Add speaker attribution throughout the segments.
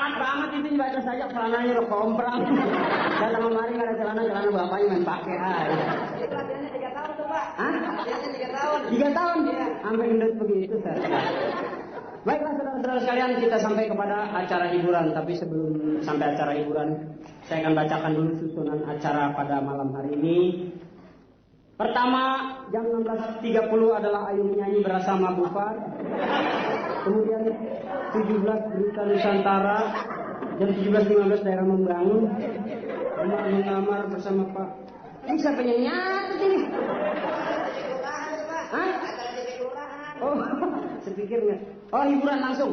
Speaker 1: Cepat banget itu dibaca saja, celananya udah komprang. Dalam lemari nggak ada celana bapaknya main pakai aja.
Speaker 2: Ini pelatihannya 3 tahun tuh Pak.
Speaker 1: Hah?
Speaker 2: Pelatihannya 3 tahun.
Speaker 1: 3 tahun?
Speaker 2: Iya.
Speaker 1: Sampai gendut begitu saya. Baiklah saudara-saudara sekalian, kita sampai kepada acara hiburan. Tapi sebelum sampai acara hiburan, saya akan bacakan dulu susunan acara pada malam hari ini. Pertama, jam 16.30 adalah Ayu menyanyi bersama Bufar. Kemudian 17 Berita Nusantara. Jam 17.15 Daerah Membangun. Emak mengamar bersama Pak. Ini siapa yang nyatet ini? Hah? Oh, sepikirnya. Oh, hiburan langsung.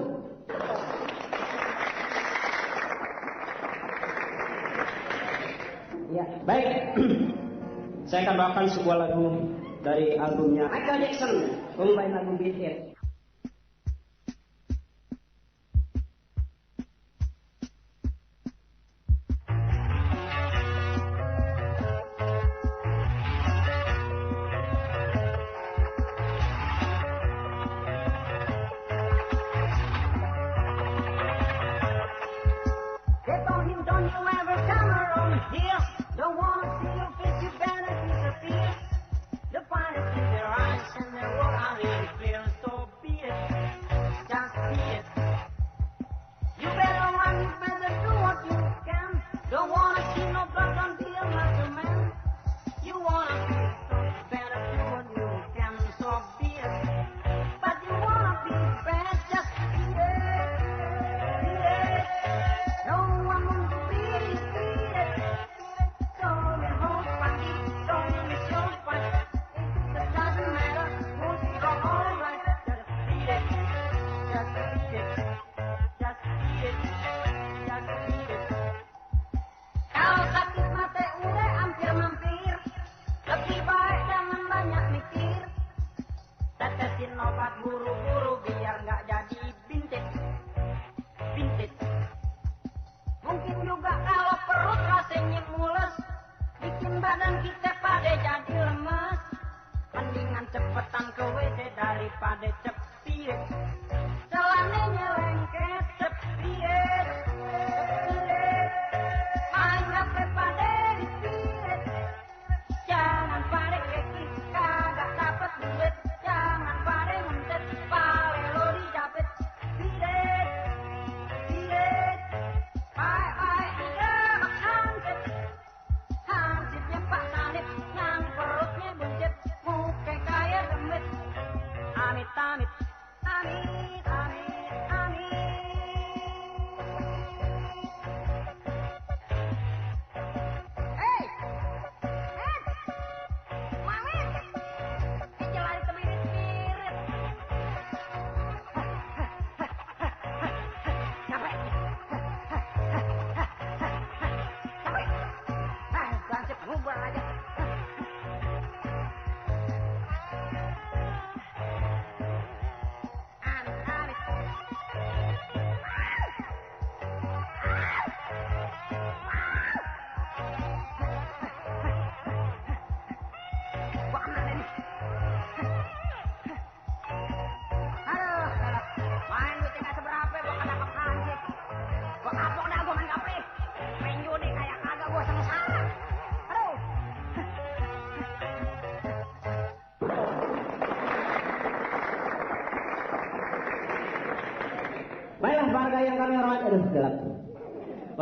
Speaker 1: Ya, baik. Saya akan bawakan sebuah lagu dari albumnya Michael Jackson, combine lagu Beat It.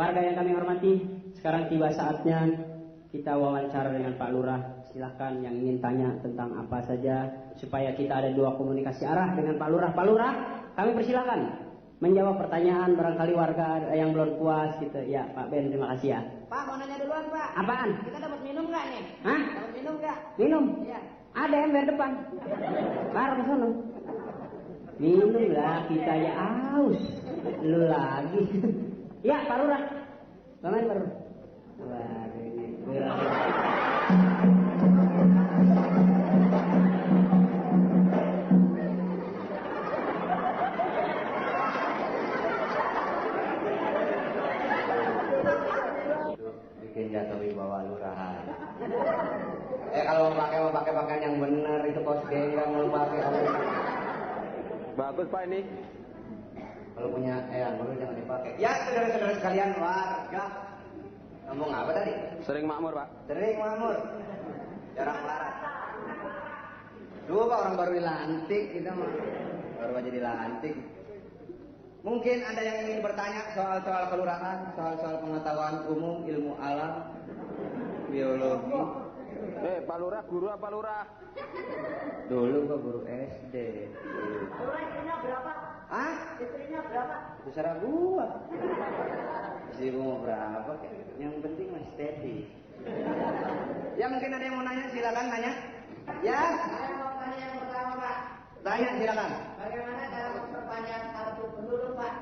Speaker 1: Warga yang kami hormati, sekarang tiba saatnya kita wawancara dengan Pak Lurah. Silahkan yang ingin tanya tentang apa saja, supaya kita ada 2 komunikasi arah dengan Pak Lurah. Pak Lurah, kami persilakan menjawab pertanyaan barangkali warga yang belum puas gitu. Ya, Pak Ben, terima kasih ya.
Speaker 2: Pak, mau nanya duluan Pak.
Speaker 1: Apaan?
Speaker 2: Kita dapat minum nggak nih?
Speaker 1: Hah?
Speaker 2: Dapat minum nggak?
Speaker 1: Minum?
Speaker 2: Iya.
Speaker 1: Ada ember depan. Taruh ke sana. Minum lah, kita ya aus. Lu lagi. Ya, Pak Lurah. Bagaimana Pak Lurah? Wah, ini bikin jatuh wibawa lurahan. Kalau mau pakai pakaian yang benar itu kos genggang mau pakai.
Speaker 3: Bagus Pak ini. Kalau punya baru jangan dipakai. Ya, saudara-saudara sekalian, warga. Ngomong apa tadi?
Speaker 4: Sering makmur, Pak.
Speaker 3: Sering makmur. Jarang larat. Dulu Pak orang baru dilantik, kita mah baru aja dilantik. Mungkin ada yang ingin bertanya soal-soal kelurahan, soal-soal pengetahuan umum, ilmu alam, biologi.
Speaker 4: Pak Lurah, guru apa Lurah?
Speaker 3: Dulu Pak guru SD.
Speaker 2: Lurah istrinya berapa?
Speaker 3: Hah?
Speaker 2: Istrinya berapa?
Speaker 3: Terserah gua. Istri gua mau berapa? Yang penting mas steady. Ya mungkin ada yang mau nanya, silakan nanya. Ya.
Speaker 2: Saya mau tanya yang pertama, Pak.
Speaker 3: Tanya silakan.
Speaker 2: Bagaimana cara memperpanjang kartu penduduk, Pak?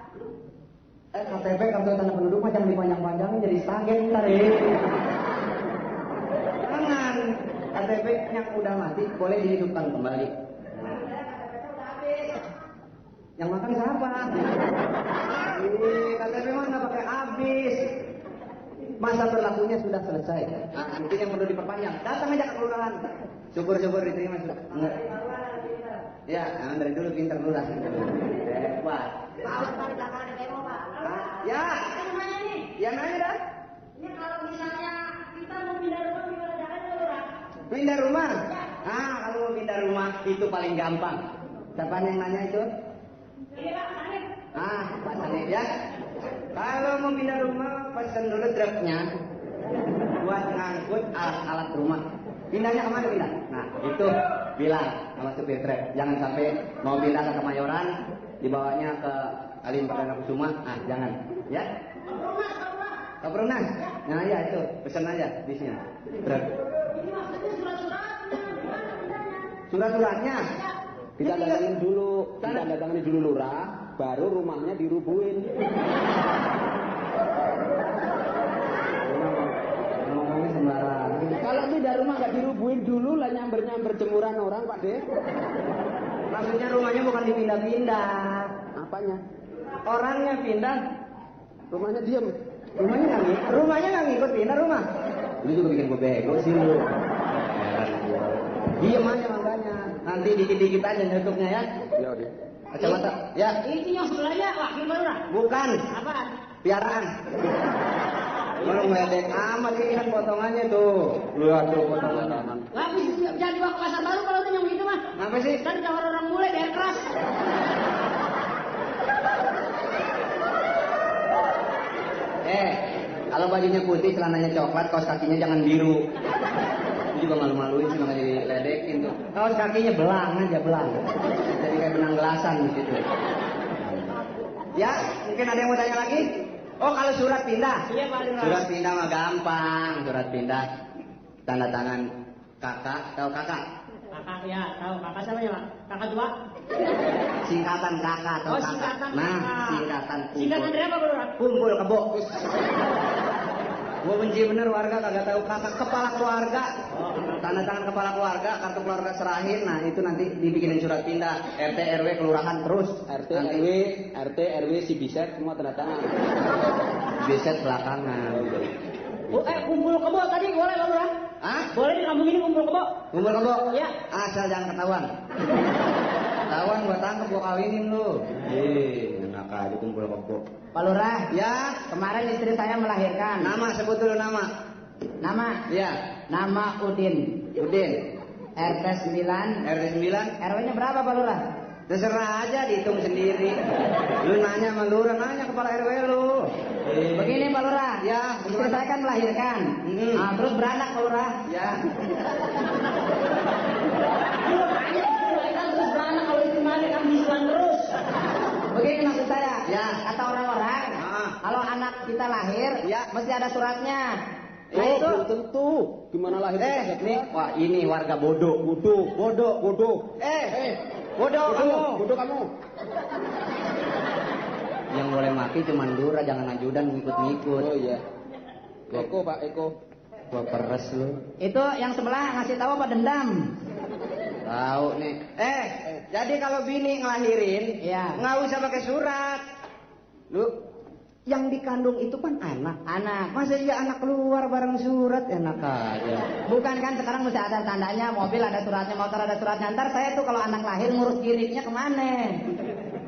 Speaker 1: KTP kartu tanda penduduk mah jangan dipanjang-panjangin jadi stagen ntar ya.
Speaker 3: Jangan. KTP yang udah mati boleh dihidupkan kembali.
Speaker 2: KTP udah habis.
Speaker 3: Yang makan siapa? KTP mah nggak pakai habis. Masa berlakunya sudah selesai. Nah, itu yang perlu diperpanjang. Datang aja ke kelurahan. Syukur-syukur diterima sudah. Ya, dari dulu pinter lurah. Hebat.
Speaker 2: Pak, Pak, belakangan demo, Pak.
Speaker 3: Ya,
Speaker 2: Saya mau nanya nih.
Speaker 3: ya nanya dah.
Speaker 2: Ini kalau misalnya kita mau pindah rumah gimana caranya, Lurah?
Speaker 3: Pindah rumah. Kalau mau pindah rumah itu paling gampang. Siapa yang nanya itu?
Speaker 2: Ini Pak, Sanif.
Speaker 3: Pak Sanif ya. Kalau mau pindah rumah, pesan dulu truknya buat ngangkut alat-alat rumah. Pindahnya kemana pindah? Nah, itu bilang sama supir truk. Jangan sampai mau pindah ke Kemayoran, dibawanya ke Halim Perdana Kusuma. Jangan. Ya? Ke Perumnas. Nah, ya itu. Pesan aja bisnya. Truk.
Speaker 2: Ini maksudnya surat-surat. Gimana pindahnya?
Speaker 3: Surat-suratnya.
Speaker 4: Kita datangin dulu Lurah, baru rumahnya dirubuhin.
Speaker 3: Ngomongnya sembarangan.
Speaker 4: Kalau pindah rumah nggak dirubuhin dulu lah nyamber jemuran orang, Pak De.
Speaker 3: Maksudnya rumahnya bukan dipindah-pindah.
Speaker 4: Apanya?
Speaker 3: Orangnya pindah.
Speaker 4: Rumahnya diem.
Speaker 3: Rumahnya nggak ngikut pindah rumah. Lu juga bikin gue bego sih lu. Diem aja makanya. Nanti dikit-dikit aja nutupnya ya.
Speaker 4: Ya udah.
Speaker 3: Kacamata. Ya.
Speaker 2: Ini yang sebelahnya wakil Lurah.
Speaker 3: Bukan.
Speaker 2: Apaan?
Speaker 3: Piaraan. Kalau ngedek amat ini kan potongannya tuh. Lihat tuh potongannya.
Speaker 2: Lah, jangan dibawa ke pasar baru kalau udah yang begitu mah.
Speaker 3: Apa sih?
Speaker 2: Kan ditawar orang bule biar keras.
Speaker 3: Kalau bajunya putih, celananya coklat, kaos kakinya jangan biru. Itu juga malu-maluin sih makanya diledekin tuh. Kaos kakinya belang aja, belang. Jadi kayak benang gelasan di situ. Ya, mungkin ada yang mau tanya lagi? Oh, kalau surat pindah?
Speaker 2: Iya, Pak Lurah.
Speaker 3: Surat pindah mah gampang. Surat pindah, tanda tangan kakak, tahu kakak?
Speaker 2: Kakak ya, tahu kakak siapa ya, Pak? Kakak tua?
Speaker 3: Singkatan kakak atau
Speaker 2: Oh,
Speaker 3: kakak.
Speaker 2: singkatan
Speaker 3: Nah,
Speaker 2: kakak.
Speaker 3: singkatan kumpul.
Speaker 2: Singkatan dari apa, Pak Lurah?
Speaker 3: Kumpul kebo. Gua benci bener warga kagak tahu kakak, kepala keluarga. Tanda tangan kepala keluarga, kartu keluarga serahin. Nah, itu nanti dibikinin surat pindah. RT RW kelurahan terus.
Speaker 4: RT RW si Biset semua tanda tangan.
Speaker 3: Biset belakangan.
Speaker 2: Kumpul kebo tadi boleh, Pak Lurah?
Speaker 3: Hah?
Speaker 2: Boleh di kampung ini kumpul kebo?
Speaker 3: Kumpul kebo?
Speaker 2: Iya.
Speaker 3: Asal jangan ketahuan. Ketahuan gua tangkep, gua kawinin lu. Enak aja kumpul kebo.
Speaker 1: Pak Lurah,
Speaker 3: Ya,
Speaker 1: kemarin istri saya melahirkan.
Speaker 3: nama sebut dulu nama.
Speaker 1: Nama?
Speaker 3: Ya,
Speaker 1: Nama Udin.
Speaker 3: Udin.
Speaker 1: RT 9.
Speaker 3: RT 9.
Speaker 1: RW-nya berapa Pak Lurah?
Speaker 3: Terserah aja, dihitung sendiri. Lu nanya sama lurah, nanya kepala RW lu.
Speaker 1: Begini Pak Lurah.
Speaker 3: Ya,
Speaker 1: Istri
Speaker 3: bagaimana?
Speaker 1: saya kan melahirkan. Nah, terus beranak Pak Lurah.
Speaker 3: Ya.
Speaker 2: Lu banyak melahirkan terus beranak kalau istri mana kan bisuan terus.
Speaker 1: Begini maksud saya.
Speaker 3: Ya.
Speaker 1: Kata orang-orang, kalau anak kita lahir,
Speaker 3: Ya.
Speaker 1: mesti ada suratnya. Nah
Speaker 4: Oh,
Speaker 1: itu.
Speaker 4: belum tentu. Gimana lahir?
Speaker 3: Nih, wah ini warga bodoh. Bodoh.
Speaker 4: Bodoh.
Speaker 3: Bodoh kamu.
Speaker 4: Bodoh kamu.
Speaker 3: Yang boleh mati cuma lurah, jangan ajudan ngikut-ngikut.
Speaker 4: Oh iya. Eko Pak Eko.
Speaker 3: Gua peres lu.
Speaker 1: Itu yang sebelah ngasih tahu apa dendam?
Speaker 3: Tahu nih. Jadi kalau bini ngelahirin,
Speaker 1: Iya.
Speaker 3: nggak usah pakai surat. Lu yang dikandung itu kan anak.
Speaker 1: Anak.
Speaker 3: Masa iya anak keluar bareng surat, enak aja.
Speaker 1: Bukan kan sekarang mesti ada tandanya, mobil ada suratnya, motor ada suratnya. Ntar saya tuh kalau anak lahir ngurus giringnya kemana?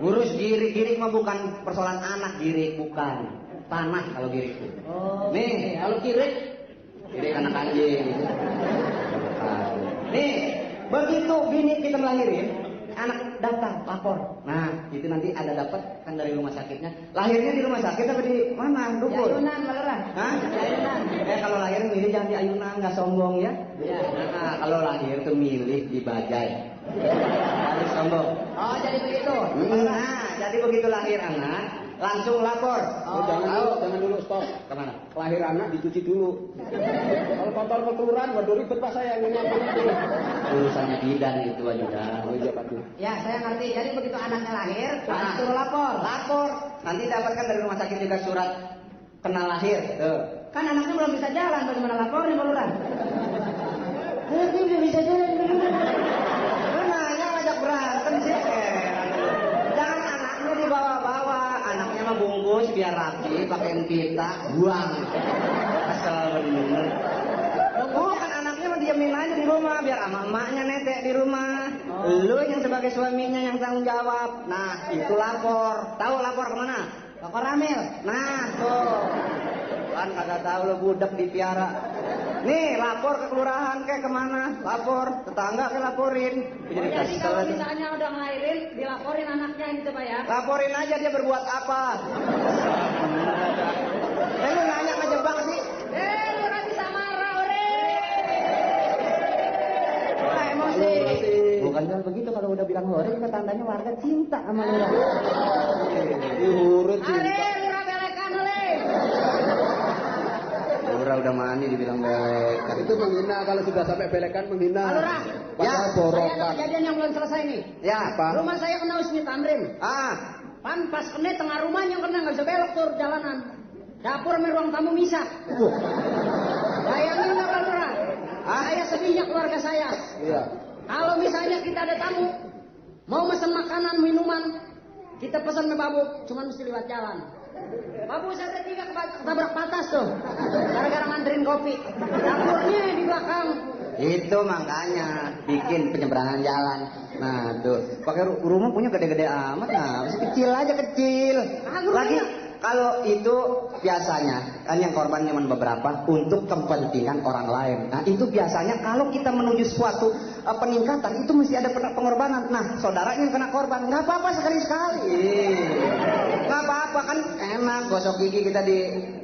Speaker 3: Ngurus girik mah bukan persoalan anak, girik bukan. Tanah kalau girik.
Speaker 2: Oh.
Speaker 3: Nih,
Speaker 2: Kalau kirik,
Speaker 3: girik anak anjing. Nih, begitu bini kita melahirin, anak daftar lapor. Nah, itu nanti ada dapat kan dari rumah sakitnya. Lahirnya di rumah sakit apa di mana?
Speaker 2: di
Speaker 3: Dukun.
Speaker 2: ayunan, Pak Lurah.
Speaker 3: Hah?
Speaker 2: Di ayunan.
Speaker 3: Kalau lahir milih jangan di ayunan, nggak sombong ya.
Speaker 2: Iya.
Speaker 3: Nah, kalau lahir tuh milih di bajai. Harus sombong.
Speaker 2: Oh, jadi begitu.
Speaker 3: Nah, jadi begitu lahir anak, langsung lapor.
Speaker 4: Oh, jangan dulu stop.
Speaker 3: Kemana?
Speaker 4: Lahir anak dicuci dulu. Kalau kotor ke kelurahan, waduh ribet Pak saya yang nyamperin dulu.
Speaker 3: Urusannya bidan itu aja.
Speaker 4: Oh iya Pak.
Speaker 2: Ya, saya ngerti. Jadi begitu anaknya lahir,
Speaker 3: Nah,
Speaker 2: suruh lapor.
Speaker 3: Lapor. Nanti dapatkan dari rumah sakit juga surat kenal lahir. Tuh.
Speaker 2: Kan anaknya belum bisa jalan, bagaimana laporin Pak Lurah? Dia belum bisa jalan.
Speaker 3: Lu nanya ngajak berantem sih. Jangan anaknya dibawa-bawa. Anaknya mah bungkus biar rapi, pakein pita, buang. Asal bener. Bukan anaknya mah diemin aja di rumah biar sama emaknya netek di rumah. Lu yang sebagai suaminya yang tanggung jawab. Nah, itu lapor. Tahu lapor kemana?
Speaker 2: Lapor Ramil.
Speaker 3: Nah, tuh. Kan kagak tahu lo budak dipiara. Nih, lapor ke kelurahan kayak kemana? Lapor, tetangga kayak laporin.
Speaker 2: Oh, jadi kalau misalnya udah ngelahirin, dilaporin anaknya gitu Pak ya?
Speaker 3: Laporin aja dia berbuat apa. Lu nanya ngejebak sih.
Speaker 2: Lurah bisa marah, Wah, emosi.
Speaker 3: Bukan kan begitu, kalau udah bilang hore kita tandanya warga cinta sama lu.
Speaker 4: Diurut
Speaker 2: Lurah belekan,
Speaker 3: Lurah udah mandi dibilang belek.
Speaker 4: Itu menghina, kalau sudah sampai belekan menghina.
Speaker 2: Lurah.
Speaker 4: Padahal
Speaker 3: Ya.
Speaker 4: borokan.
Speaker 2: Saya kejadian yang belum selesai nih.
Speaker 3: Ya.
Speaker 4: Apa?
Speaker 2: Rumah saya kena Usmi Tamrin. Pan pas kena tengah rumahnya kena nggak bisa belok tur jalanan. Dapur sama ruang tamu misah. Bayangin nggak Pak Lurah? Saya sedihnya keluarga saya.
Speaker 4: Iya.
Speaker 2: Kalau misalnya kita ada tamu, mau mesen makanan, minuman, kita pesan sama babu, cuman mesti lewat jalan. Babu saya bertiga ketabrak patas tuh, gara-gara nganterin kopi. Dapurnya di belakang.
Speaker 3: Itu makanya bikin penyeberangan jalan. Nah tuh, pakai rumah punya gede-gede amat. Nah, masih kecil aja kecil. Lagi kalau itu biasanya kan yang korban cuma beberapa untuk kepentingan orang lain. Nah itu biasanya kalau kita menuju suatu peningkatan itu mesti ada pengorbanan. Nah saudaranya yang kena korban nggak apa-apa sekali-sekali. Nggak apa-apa kan enak gosok gigi kita di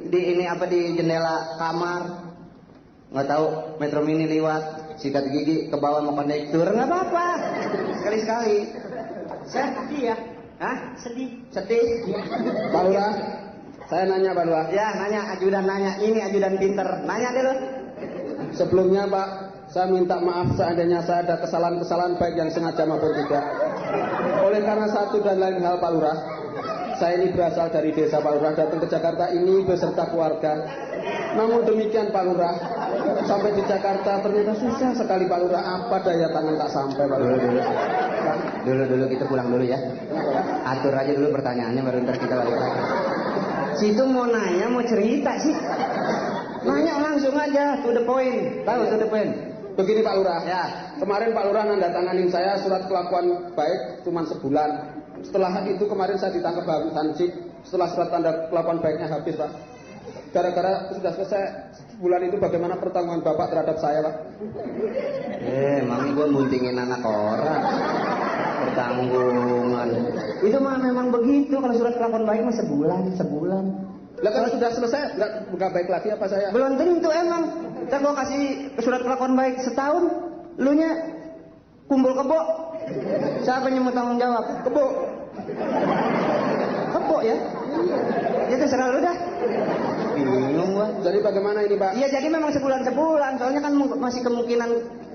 Speaker 3: ini apa di jendela kamar. Nggak tahu Metro Mini lewat sikat gigi ke bawah mau kondektur nggak apa-apa sekali-sekali. Saya sedih ya. Hah? Sedih.
Speaker 4: Pak Lurah, saya nanya Pak Lurah.
Speaker 3: Ya nanya, ajudan nanya. Ini ajudan pinter. Nanya deh lo.
Speaker 4: Sebelumnya Pak, saya minta maaf seandainya saya ada kesalahan-kesalahan baik yang sengaja maupun tidak. Oleh karena satu dan lain hal Pak Lurah, saya ini berasal dari desa Pak Lurah, datang ke Jakarta ini beserta keluarga. Namun demikian Pak Lurah, sampai di Jakarta ternyata susah sekali Pak Lurah. Apa daya tangan tak sampai Pak Lurah.
Speaker 3: Dulu kita pulang dulu ya. Atur aja dulu pertanyaannya baru ntar kita balik lagi. Situ mau nanya mau cerita sih. Nanya langsung aja to the point. Tahu to the point.
Speaker 4: Begini Pak Lurah,
Speaker 3: Ya.
Speaker 4: kemarin Pak Lurah nandatanganin saya surat kelakuan baik cuma sebulan. Setelah itu kemarin saya ditangkap Habib Hansip. Setelah surat tanda kelakuan baiknya habis Pak. Gara-gara sudah selesai sebulan itu bagaimana pertanggungan Bapak terhadap saya Pak?
Speaker 3: Emang gue muntingin anak orang. Pertanggungan. Itu mah memang begitu kalau surat kelakuan baik mah sebulan.
Speaker 4: Lah kalau sudah selesai nggak baik lagi apa saya?
Speaker 3: Belum tentu emang. Kita gua kasih surat kelakuan baik setahun, lu nya kumpul kebo. Siapa yang mau tanggung jawab? Kebo ya? Ya terserah lu dah. Bingung gua.
Speaker 4: Jadi bagaimana ini Pak?
Speaker 3: Iya jadi memang sebulan. Soalnya kan masih kemungkinan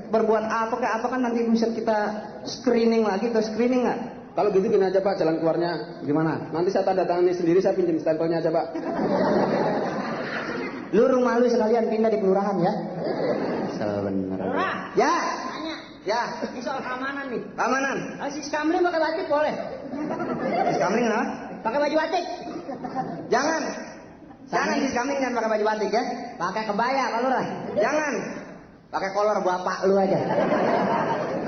Speaker 3: berbuat apa kayak apa kan nanti bisa kita screening lagi atau screening nggak?
Speaker 4: Kalau gitu gini aja Pak, jalan keluarnya
Speaker 3: Gimana?
Speaker 4: nanti saya tanda tangani sendiri, saya pinjam stempelnya aja Pak.
Speaker 3: Lu rumah lu sekalian pindah di kelurahan ya? Sebenernya.
Speaker 2: Lurah,
Speaker 3: Ya.
Speaker 2: tanya.
Speaker 3: Ya.
Speaker 2: Ini soal keamanan nih.
Speaker 3: Keamanan.
Speaker 2: Si Skamling pakai batik boleh?
Speaker 3: Diskamling apa?
Speaker 2: Pakai baju batik?
Speaker 3: Jangan diskamling jangan pakai baju batik ya.
Speaker 2: Pakai kebaya Pak Lurah.
Speaker 3: Jangan. Pakai kolor bapak lu aja.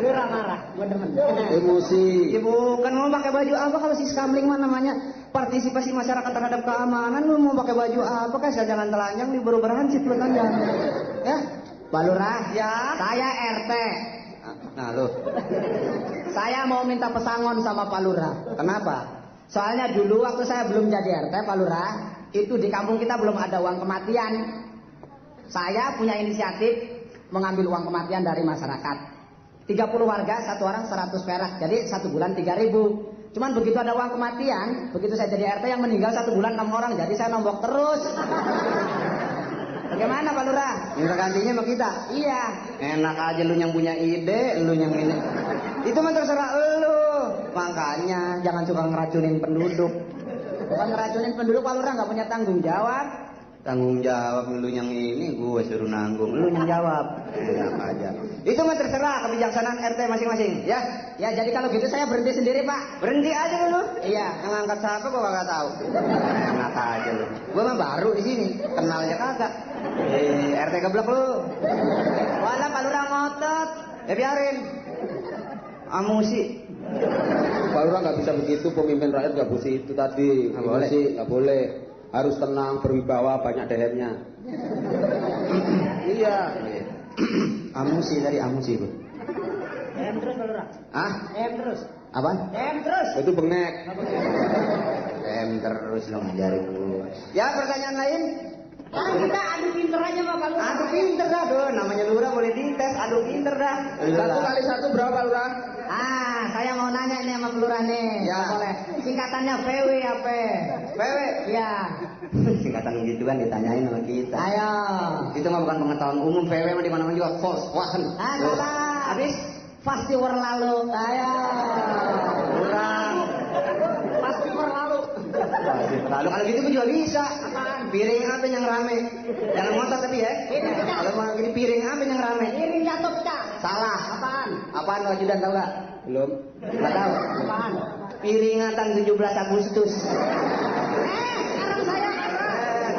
Speaker 2: Lurah marah, gue demen.
Speaker 4: Emosi.
Speaker 3: Ya bukan, mau pakai baju apa kalau si skamling mah namanya partisipasi masyarakat terhadap keamanan. Lu mau pakai baju apa kan jangan telanjang di baru berhansip lu telanjang. Ya,
Speaker 2: Pak Lurah,
Speaker 3: ya.
Speaker 2: saya RT.
Speaker 3: Nah lu,
Speaker 2: Saya mau minta pesangon sama Pak Lurah.
Speaker 3: kenapa?
Speaker 2: Soalnya dulu waktu saya belum jadi RT, Pak Lurah, itu di kampung kita belum ada uang kematian. Saya punya inisiatif mengambil uang kematian dari masyarakat. 30 warga, satu orang 100 perak. Jadi 1 bulan 3.000. Cuman begitu ada uang kematian, begitu saya jadi RT yang meninggal 1 bulan 6 orang. Jadi saya nombok terus. Bagaimana Pak Lurah?
Speaker 3: Minta gantinya sama kita.
Speaker 2: Iya.
Speaker 3: Enak aja lu yang punya ide, lu yang ini. Itu mah terserah lu. Makanya jangan suka ngeracunin penduduk.
Speaker 2: Bukan ngeracunin penduduk, Pak Lurah nggak punya tanggung jawab.
Speaker 3: Tanggung jawab lu yang ini, gue suruh nanggung. Lu yang jawab. Enak aja. Itu mah terserah kebijaksanaan RT masing-masing, ya.
Speaker 2: Ya jadi kalau gitu saya berhenti sendiri Pak.
Speaker 3: Berhenti aja dulu.
Speaker 2: Iya.
Speaker 3: Yang angkat siapa gua kagak tahu. Enak aja lu. Gua mah baru di sini, kenalnya kagak. RT geblek lu.
Speaker 2: Walah Pak Lurah ngotot.
Speaker 3: Ya biarin. Amusi.
Speaker 4: Pak Lurah nggak bisa begitu, pemimpin rakyat nggak bisa itu tadi.
Speaker 3: Nggak boleh.
Speaker 4: Emosi, nggak boleh. Harus tenang, berwibawa, banyak dehernya. Iya.
Speaker 3: Amusi tadi amusi gua.
Speaker 2: Em terus Pak Lurah.
Speaker 3: Hah?
Speaker 2: Em terus.
Speaker 3: Apa?
Speaker 2: Em terus.
Speaker 4: Itu bengek.
Speaker 3: Terus lo ngajarin lu. Ya pertanyaan lain?
Speaker 2: Sekarang kita adu pinter aja Pak Lurah.
Speaker 3: Adu pinter dah, doh. Namanya lurah boleh dites. Adu pinter dah.
Speaker 4: 1 kali 1 berapa Lurah?
Speaker 2: Saya mau nanya ini sama Pak Lurah nih.
Speaker 3: Ya.
Speaker 2: Boleh. Singkatannya VW apa?
Speaker 3: Wewe.
Speaker 2: Iya.
Speaker 3: Singkatan gitu kan ditanyain sama kita.
Speaker 2: Ayo.
Speaker 3: Itu mah bukan pengetahuan umum. VW mah di mana-mana juga false. Wah.
Speaker 2: Salah.
Speaker 3: Habis
Speaker 2: Pasti lalu. Ayo.
Speaker 3: kurang.
Speaker 2: Pasti lalu.
Speaker 3: Lalu kalau gitu pun juga bisa. Piring apa yang rame? Jangan ngotot tapi ya.
Speaker 2: Piring pecah.
Speaker 3: Kalau mau gini piring apa yang rame?
Speaker 2: Piring jatuh pecah.
Speaker 3: Salah.
Speaker 2: Apaan?
Speaker 3: Apaan Pak Ajudan tahu nggak?
Speaker 4: Belum.
Speaker 3: Nggak tahu.
Speaker 2: Apaan?
Speaker 3: Piringatan 17 Agustus.
Speaker 2: Sekarang saya.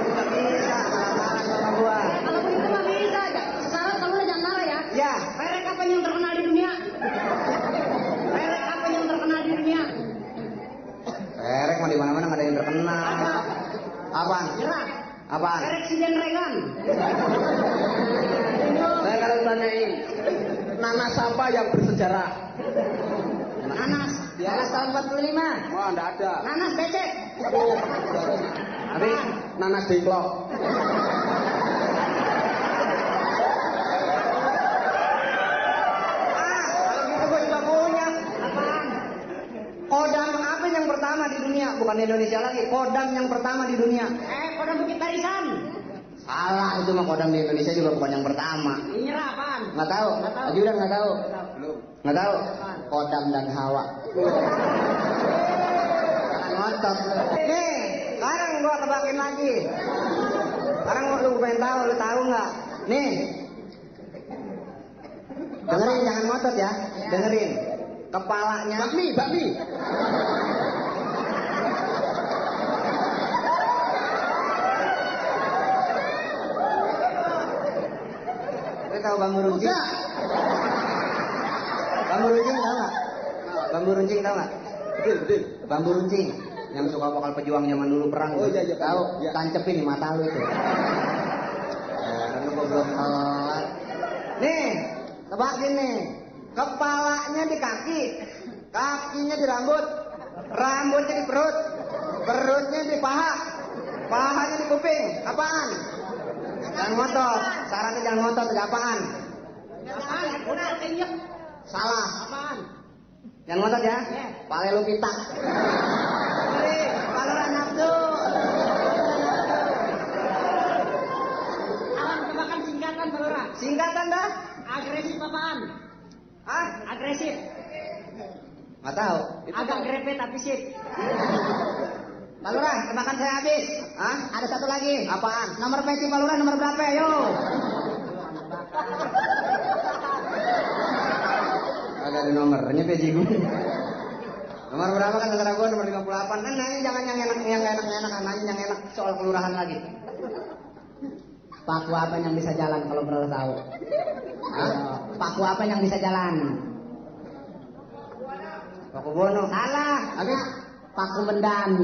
Speaker 3: Nggak bisa. Marah sama gua.
Speaker 2: Kalau begitu mah bisa aja. Sekarang kamu jangan marah ya.
Speaker 3: Ya.
Speaker 2: Merek apa yang terkenal di dunia? Merek apa yang terkenal di dunia?
Speaker 3: Perek mah di mana-mana nggak ada yang terkenal. Apaan?
Speaker 2: Nyerah.
Speaker 3: Apaan?
Speaker 2: Merek Sinden Regan.
Speaker 4: Saya kalau tanyain, nanas apa yang bersejarah?
Speaker 2: Nanas. Nanas tahun 45.
Speaker 4: Wah, enggak ada.
Speaker 2: Nanas becek.
Speaker 3: Tapi
Speaker 4: Nanas dengklok.
Speaker 3: kalau gitu gua juga punya.
Speaker 2: Apaan?
Speaker 3: Kodam apa yang pertama di dunia? Bukan di Indonesia lagi. Kodam yang pertama di dunia.
Speaker 2: Kodam Bukit Barisan.
Speaker 3: Salah itu mah kodam di Indonesia juga bukan yang pertama.
Speaker 2: Ini nyerah apaan?
Speaker 3: Nggak tahu.
Speaker 2: Nggak tahu.
Speaker 3: Ajudan nggak tahu.
Speaker 4: Belum.
Speaker 3: Nggak tahu.
Speaker 2: Apaan?
Speaker 3: Kodam dan Hawa. Jangan ngotot. Nih, sekarang gua tebakin lagi. Sekarang lu pengen tahu, lu tahu nggak? Nih. Dengerin, jangan ngotot ya. Dengerin. Kepalanya.
Speaker 4: Bakmi.
Speaker 3: Lu tahu bambu runcing? Bambu runcing tahu nggak? Bambu runcing tahu nggak?
Speaker 4: Betul.
Speaker 3: Bambu runcing yang suka vokal pejuang zaman dulu perang.
Speaker 4: Oh, iya,
Speaker 3: tahu?
Speaker 4: iya.
Speaker 3: Tancepin di mata lu itu. Lu kok belum kelar. Nih, tebakin nih. Kepalanya di kaki, kakinya di rambut, rambutnya di perut, perutnya di paha, pahanya di kuping. Apaan? Jangan ngotot. Sarannya jangan ngotot. Apaan?
Speaker 2: Apaan? Udah kenyek.
Speaker 3: Salah.
Speaker 2: Apaan?
Speaker 3: Jangan ngotot ya.
Speaker 2: Iya.
Speaker 3: Pale lu pitak.
Speaker 2: Kalau nafsu. Awan tebakan singkatan Pak Lurah.
Speaker 3: Singkatan dah.
Speaker 2: Agresif apaan?
Speaker 3: Hah?
Speaker 2: Agresif.
Speaker 3: Nggak tahu.
Speaker 2: Agak grepe tapi sip.
Speaker 3: Pak Lurah, tebakan saya habis. Hah?
Speaker 2: Ada satu lagi.
Speaker 3: Apaan?
Speaker 2: Nomor peci Pak Lurah nomor berapa? Yo.
Speaker 3: Ada di nomornya peci gue. Nomor berapa kan antara gue nomor 58. Kan nanya jangan yang enak, nanya yang enak soal kelurahan lagi.
Speaker 2: Paku apa yang bisa jalan kalau perlu tahu?
Speaker 3: Hah?
Speaker 2: Paku apa yang bisa jalan?
Speaker 3: Paku Bono.
Speaker 2: Salah.
Speaker 3: Habis?
Speaker 2: Paku Bendan.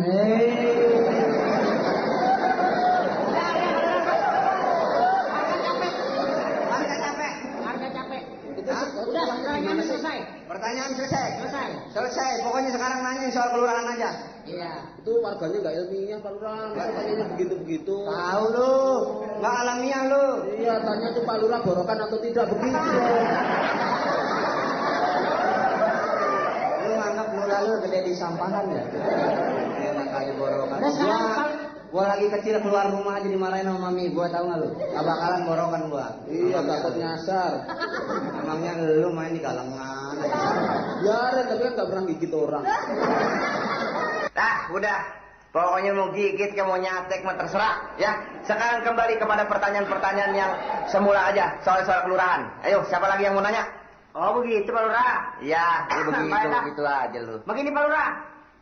Speaker 3: Warga capek.
Speaker 2: Harga capek.
Speaker 3: Hah?
Speaker 2: Udah, pertanyaannya selesai.
Speaker 3: Pertanyaan selesai.
Speaker 2: Selesai.
Speaker 3: Selesai. Pokoknya sekarang nanya soal kelurahan aja.
Speaker 2: Iya.
Speaker 4: Itu warganya nggak ilmiah Pak Lurah, masa tanyanya begitu-begitu.
Speaker 3: Tahu lu, nggak alamiah lu.
Speaker 4: Iya, tanya tuh Pak Lurah borokan atau tidak begitu.
Speaker 3: Lu nganggap lurah lu gede di sampahan ya? Enak kali borokan.
Speaker 2: Udah, sekarang,
Speaker 3: Gua lagi kecil keluar rumah aja dimarahin sama mami. Gua tahu nggak lu? Gak bakalan borokan gua.
Speaker 4: Iya, takut nyasar.
Speaker 3: Emangnya lu main di galengan?
Speaker 4: Biarin, tapi kan nggak pernah gigit orang.
Speaker 3: Udah. Pokoknya mau gigit, mau nyatek, mau terserah. Ya. Sekarang kembali kepada pertanyaan-pertanyaan yang semula aja. Soal-soal kelurahan. Ayo, siapa lagi yang mau nanya?
Speaker 2: Oh begitu Pak Lurah.
Speaker 3: Iya, begitu aja lu.
Speaker 2: Begini Pak Lurah.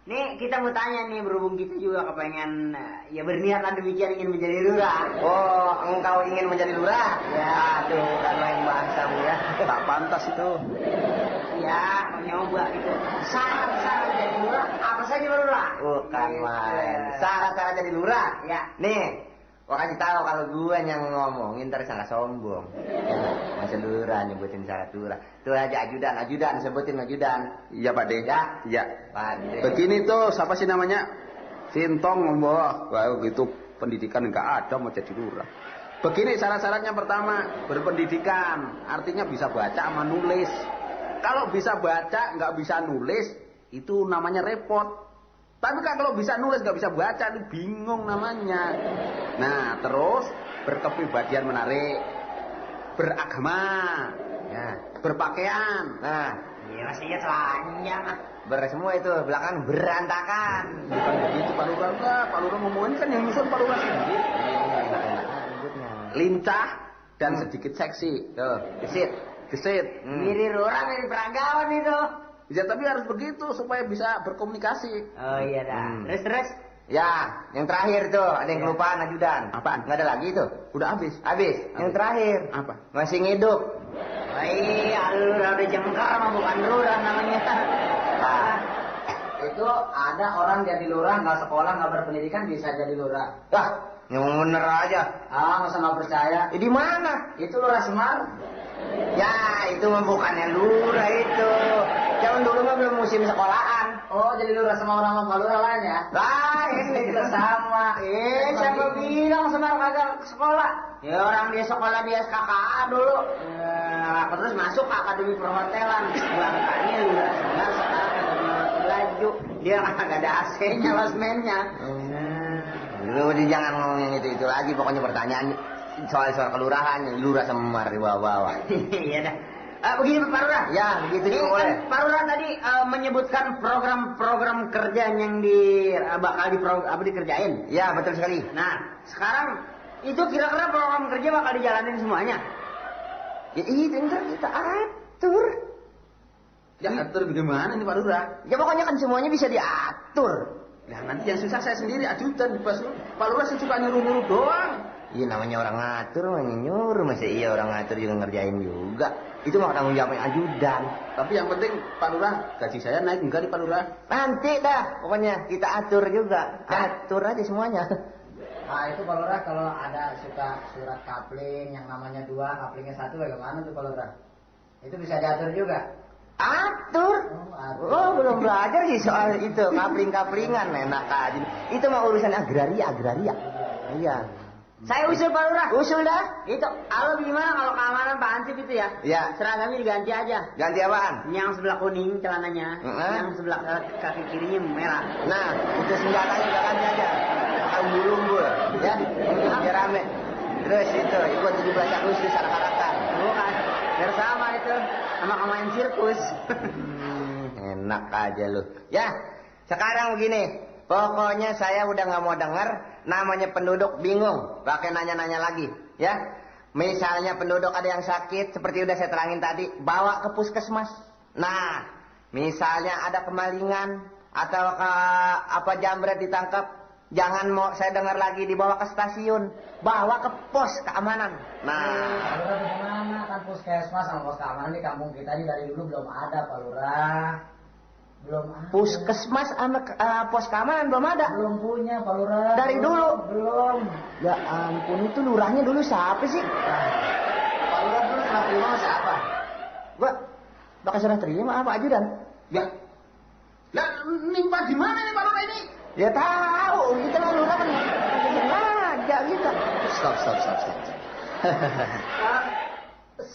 Speaker 2: Nih kita mau tanya nih, berhubung kita juga kepengen ya berniat lah demikian ingin menjadi lurah.
Speaker 3: Oh, engkau ingin menjadi lurah?
Speaker 2: Ya.
Speaker 3: Aduh, kan main bahasa lu ya.
Speaker 4: Tak pantas itu.
Speaker 2: Ya, mau nyoba gitu. Syarat-syarat jadi lurah apa saja Pak Lurah?
Speaker 3: Bukan main. Syarat-syarat jadi lurah?
Speaker 2: Ya.
Speaker 3: Nih, gua kasih tahu kalau gua yang ngomongin ntar salah sombong. Ya, masa lurah nyebutin syarat lurah. Tuh aja ajudan, sebutin ajudan.
Speaker 4: Iya Pak De.
Speaker 3: Ya?
Speaker 4: Iya.
Speaker 3: Pak De.
Speaker 4: Begini tuh, siapa sih namanya? Sintong, wah gitu pendidikan nggak ada mau jadi lurah. Begini syarat-syaratnya pertama, berpendidikan, artinya bisa baca sama nulis. Kalau bisa baca nggak bisa nulis, itu namanya repot. Tapi kan kalau bisa nulis nggak bisa baca, itu bingung namanya. Nah, terus berkepribadian menarik, beragama, ya, berpakaian.
Speaker 3: Nah,
Speaker 2: Iya masih ya telanjang.
Speaker 3: semua itu belakang berantakan.
Speaker 4: Bukan begitu Pak Lurah, enggak. Pak Lurah ngomongin kan yang nyusun Pak Lurah sendiri. Lincah dan sedikit seksi.
Speaker 3: Tuh,
Speaker 4: Gesit.
Speaker 2: Mirip lurah, mirip peragawan itu.
Speaker 4: Ya tapi harus begitu supaya bisa berkomunikasi.
Speaker 2: Oh iya dah. Terus.
Speaker 3: Ya, yang terakhir tuh ada yang kelupaan ajudan.
Speaker 4: Apaan?
Speaker 3: Nggak ada lagi tuh.
Speaker 4: Udah habis.
Speaker 3: Habis. Yang terakhir.
Speaker 4: Apa?
Speaker 3: Masih ngidup.
Speaker 2: Oh iya, lurah udah jengkar mah bukan lurah namanya.
Speaker 3: Nah,
Speaker 2: Itu ada orang jadi lurah nggak sekolah nggak berpendidikan bisa jadi lurah.
Speaker 3: yang bener aja.
Speaker 2: Masa nggak percaya?
Speaker 3: Di mana?
Speaker 2: Itu lurah Semar.
Speaker 3: Ya, itu mah bukannya lurah itu. Zaman dulu mah belum musim sekolahan.
Speaker 2: Oh jadi lurah sama orang sama lurah lain ya?
Speaker 3: Lah, ini kita sama.
Speaker 2: Siapa bilang Semar kagak sekolah? Ya orang dia sekolah dia KKA dulu. Terus masuk ke akademi perhotelan. Langkahnya lurah Semar sekarang akademi baju. Dia kagak ada AC-nya losmennya.
Speaker 3: Lu jangan ngomongin itu lagi. Pokoknya pertanyaan soal kelurahan, lurah Semar di bawah-bawah.
Speaker 2: Iya dah. Begini Pak Lurah.
Speaker 3: Ya, begitu juga
Speaker 2: Kan
Speaker 3: boleh.
Speaker 2: Pak Lurah tadi menyebutkan program-program kerja yang bakal dikerjain.
Speaker 3: Ya, betul sekali.
Speaker 2: Nah, sekarang itu kira-kira program kerja bakal dijalanin semuanya.
Speaker 3: Ya, itu ntar kita atur.
Speaker 4: Ya atur bagaimana nih Pak Lurah?
Speaker 3: Ya pokoknya kan semuanya bisa diatur.
Speaker 4: Nah nanti yang susah saya sendiri ajudan di pas Pak Lurah sih suka nyuruh-nyuruh doang.
Speaker 3: Iya namanya orang ngatur, namanya nyuruh. Masa iya orang ngatur juga ngerjain juga. Itu mah tanggung jawabnya ajudan.
Speaker 4: Tapi yang penting Pak Lurah gaji saya naik enggak nih Pak Lurah?
Speaker 3: Nanti dah, pokoknya kita atur juga. Atur aja semuanya.
Speaker 2: Nah itu Pak Lurah kalau ada suka surat kapling yang namanya 2, kaplingnya 1 bagaimana tuh Pak Lurah? Itu bisa diatur juga?
Speaker 3: Atur. Oh, belum belajar sih soal itu. Kapling-kaplingan enak aja. Itu mah urusan agraria. Iya.
Speaker 2: Saya usul Pak Lurah.
Speaker 3: Usul dah.
Speaker 2: Itu, alo gimana kalau keamanan Pak Ansip itu ya?
Speaker 3: Ya.
Speaker 2: Seragamnya diganti aja.
Speaker 3: Ganti apaan?
Speaker 2: Yang sebelah kuning celananya, yang sebelah kaki kirinya merah.
Speaker 3: Nah, itu senjatanya juga ganti aja. Umbul-umbul, ya. Untuk biar rame. Terus itu, ikut 17 Agustus anak-anakan.
Speaker 2: Bukan, biar sama itu, sama main sirkus.
Speaker 3: Enak aja lu. Ya, sekarang begini. Pokoknya saya udah nggak mau dengar namanya penduduk bingung. Pakai nanya-nanya lagi, ya. Misalnya penduduk ada yang sakit, seperti udah saya terangin tadi, bawa ke puskesmas. Nah, misalnya ada kemalingan atau jambret ditangkap, jangan mau saya dengar lagi dibawa ke stasiun, bawa ke pos keamanan. Nah,
Speaker 2: Pak Lurah bagaimana kan puskesmas sama pos keamanan di kampung kita ini dari dulu belum ada Pak Lurah. Belum.
Speaker 5: Puskesmas sama pos keamanan belum ada.
Speaker 2: Belum punya Pak Lurah.
Speaker 5: Dari dulu.
Speaker 2: Belum.
Speaker 5: Ya ampun, itu lurahnya dulu siapa sih?
Speaker 2: Pak Lurah dulu serah terima siapa?
Speaker 5: Gua bakal serah terima apa ajudan?
Speaker 2: Ya. Lah, nimpa di mana nih Pak Lurah ini?
Speaker 5: Ya tahu, kita lah lurah kan sengaja gitu.
Speaker 2: Stop.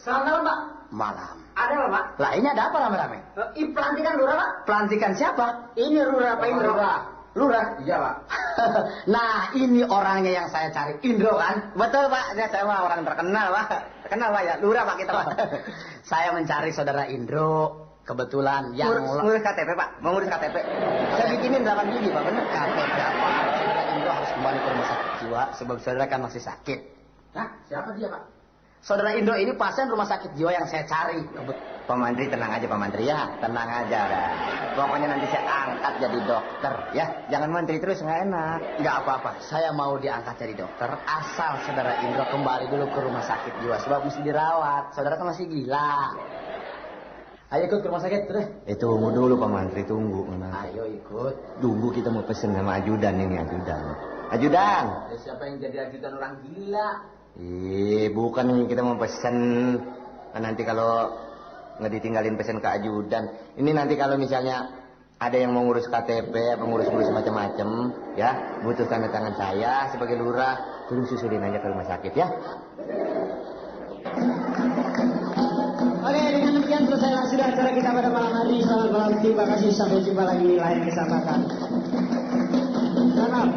Speaker 2: Selamat malam, Pak.
Speaker 5: Malam.
Speaker 2: Ada apa, Pak?
Speaker 5: Lah ini ada apa rame-rame?
Speaker 2: Pelantikan Lurah, Pak.
Speaker 5: Pelantikan siapa?
Speaker 2: Ini Lurah, Pak Indro.
Speaker 5: Lurah?
Speaker 2: Iya, Pak.
Speaker 5: Nah, ini orangnya yang saya cari. Indro kan? Betul, Pak. Saya mah orang terkenal, Pak. Terkenal, Pak ya. Lurah, Pak, kita, Pak. Saya mencari saudara Indro. Kebetulan yang...
Speaker 3: Ngurus KTP, Pak. Mau ngurus KTP.
Speaker 5: Saya bikinin 8 biji, Pak. Benar? KTP apa? Saudara Indro harus kembali ke rumah sakit jiwa. Sebab saudara kan masih sakit.
Speaker 2: Hah? Siapa dia, Pak?
Speaker 5: Saudara Indro ini pasien rumah sakit jiwa yang saya cari.
Speaker 3: Pak Mandri tenang aja, Pak Mandri ya. Tenang aja dah. Pokoknya nanti saya angkat jadi dokter ya. Jangan mantri terus, nggak enak.
Speaker 5: Nggak apa-apa, saya mau diangkat jadi dokter asal saudara Indro kembali dulu ke rumah sakit jiwa. Sebab mesti dirawat, saudara kan masih gila. Ayo ikut ke rumah sakit, terus.
Speaker 3: Tunggu dulu Pak Mantri, tunggu.
Speaker 5: Ayo ikut.
Speaker 3: Tunggu, kita mau pesen sama ajudan ini, ajudan. Ajudan.
Speaker 2: Siapa yang jadi ajudan orang gila?
Speaker 3: Bukan ini, kita mau pesen. Nanti kalau nggak ditinggalin pesen ke ajudan. Ini nanti kalau misalnya ada yang mau ngurus KTP, pengurus-ngurus macam-macam, ya, butuh tanda tangan saya sebagai lurah, tolong susulin aja ke rumah sakit ya.
Speaker 1: Oke, dengan demikian selesai sudah acara kita pada malam hari. Selamat malam, terima kasih, sampai jumpa lagi di lain kesempatan. Selamat.